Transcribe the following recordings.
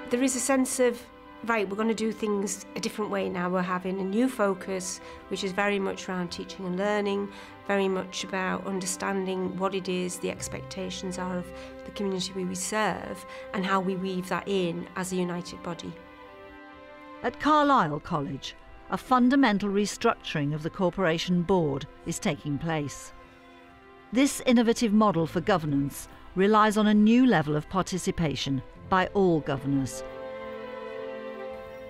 There is a sense of, right, we're going to do things a different way now. We're having a new focus, which is very much around teaching and learning, very much about understanding what it is the expectations are of the community we serve and how we weave that in as a united body. At Carlisle College, a fundamental restructuring of the corporation board is taking place. This innovative model for governance relies on a new level of participation by all governors.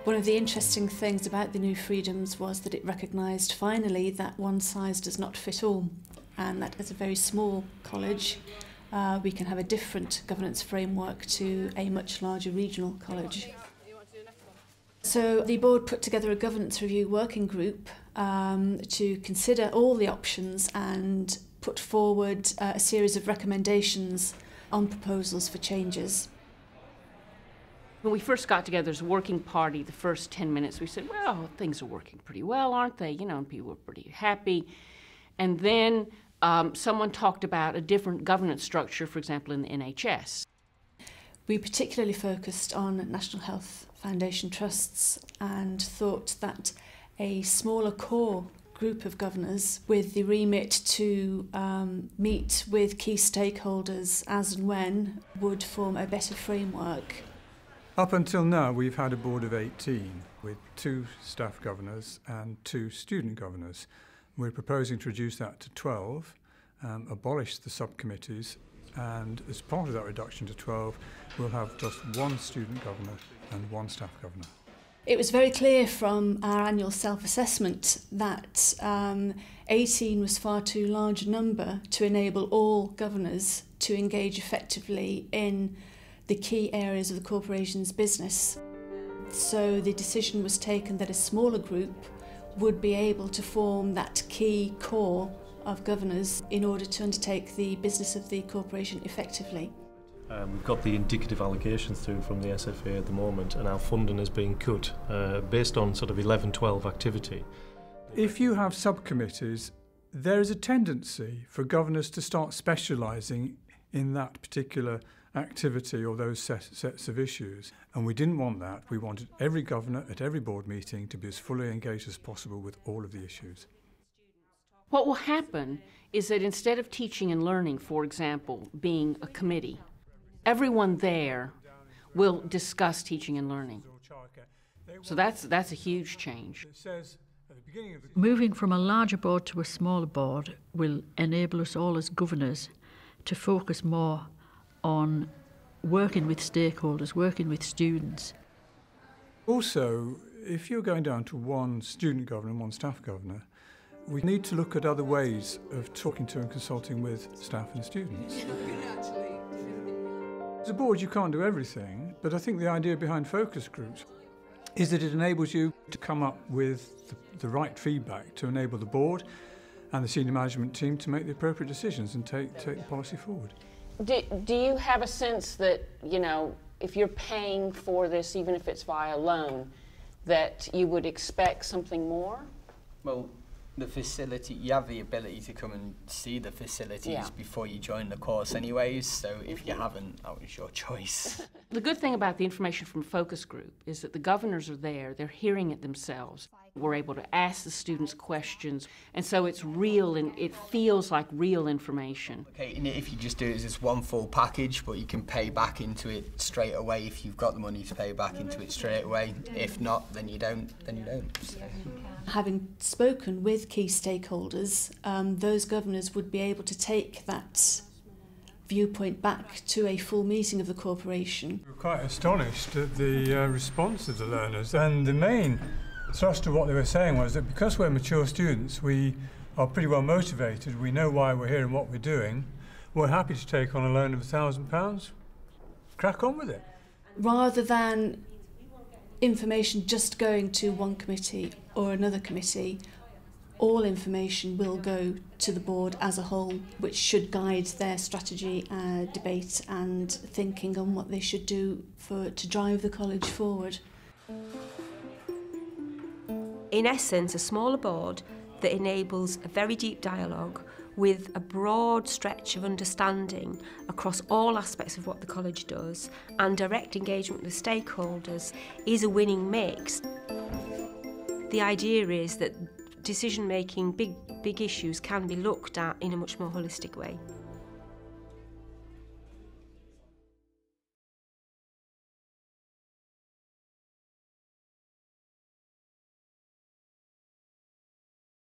One of the interesting things about the New Freedoms was that it recognised finally that one size does not fit all, and that as a very small college we can have a different governance framework to a much larger regional college. So the board put together a governance review working group to consider all the options and put forward a series of recommendations on proposals for changes. When we first got together as a working party, the first 10 minutes we said, well, things are working pretty well, aren't they? You know, and people were pretty happy. And then someone talked about a different governance structure, for example, in the NHS. We particularly focused on National Health Foundation trusts and thought that a smaller core group of governors with the remit to meet with key stakeholders as and when would form a better framework. Up until now, we've had a board of 18 with 2 staff governors and 2 student governors. We're proposing to reduce that to 12, abolish the subcommittees, and as part of that reduction to 12, we'll have just 1 student governor and 1 staff governor. It was very clear from our annual self-assessment that 18 was far too large a number to enable all governors to engage effectively in the key areas of the corporation's business. So the decision was taken that a smaller group would be able to form that key core of governors in order to undertake the business of the corporation effectively. We've got the indicative allocations through from the SFA at the moment, and our funding is being cut based on sort of 11-12 activity. If you have subcommittees, there is a tendency for governors to start specialising in that particular activity or those sets of issues. And we didn't want that. We wanted every governor at every board meeting to be as fully engaged as possible with all of the issues. What will happen is that instead of teaching and learning, for example, being a committee, everyone there will discuss teaching and learning. So that's a huge change. Moving from a larger board to a smaller board will enable us all as governors to focus more on working with stakeholders, working with students. Also, if you're going down to 1 student governor and 1 staff governor, we need to look at other ways of talking to and consulting with staff and students. As a board, you can't do everything, but I think the idea behind focus groups is that it enables you to come up with the right feedback to enable the board and the senior management team to make the appropriate decisions and take the policy forward. Do you have a sense that, you know, if you're paying for this, even if it's via loan, that you would expect something more? Well, the facility, you have the ability to come and see the facilities before you join the course anyways, so if you haven't, that was your choice. The good thing about the information from focus group is that the governors are there, they're hearing it themselves. We're able to ask the students questions, and so it's real and it feels like real information. Okay, and if you just do it as this one full package, but you can pay back into it straight away if you've got the money to pay back into it straight away. If not, then you don't, So. Having spoken with key stakeholders, those governors would be able to take that viewpoint back to a full meeting of the corporation. We were quite astonished at the response of the learners, and the main thrust of what they were saying was that because we're mature students, we are pretty well motivated, we know why we're here and what we're doing, we're happy to take on a loan of £1,000, crack on with it. Rather than information just going to one committee or another committee, all information will go to the board as a whole, which should guide their strategy, debate and thinking on what they should do to drive the college forward. In essence, a smaller board that enables a very deep dialogue with a broad stretch of understanding across all aspects of what the college does and direct engagement with stakeholders is a winning mix. The idea is that decision-making, big issues can be looked at in a much more holistic way.